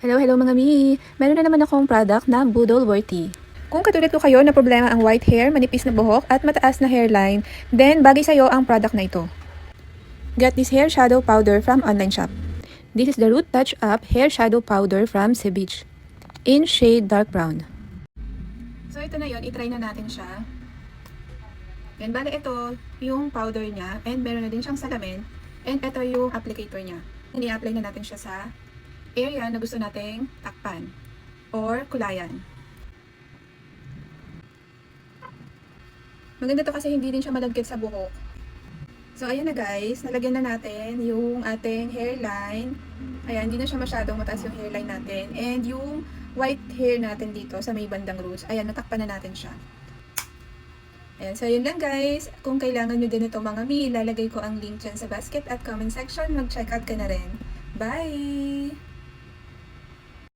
Hello mga mi! Meron na naman akong product na Budol Worthy. Kung katulad ko kayo na problema ang white hair, manipis na buhok at mataas na hairline, then bagay sa'yo ang product na ito. Get this hair shadow powder from online shop. This is the Root Touch Up Hair Shadow Powder from Ceviche in shade dark brown. So ito na yon, itry na natin siya. Then bale ito yung powder niya and meron na din siyang salamin and ito yung applicator niya. I-apply na natin siya sa area na gusto nating takpan or kulayan. Maganda to kasi hindi din siya malagkit sa buhok. So ayan na guys, nalagyan na natin yung ating hairline. Ayan, hindi na siya masyadong mataas yung hairline natin. And yung white hair natin dito sa may bandang roots, ayan, natakpan na natin siya. Ayan, so yun lang guys. Kung kailangan nyo din ito mga mi, ilalagay ko ang link dyan sa basket at comment section. Mag-check out ka na rin. Bye!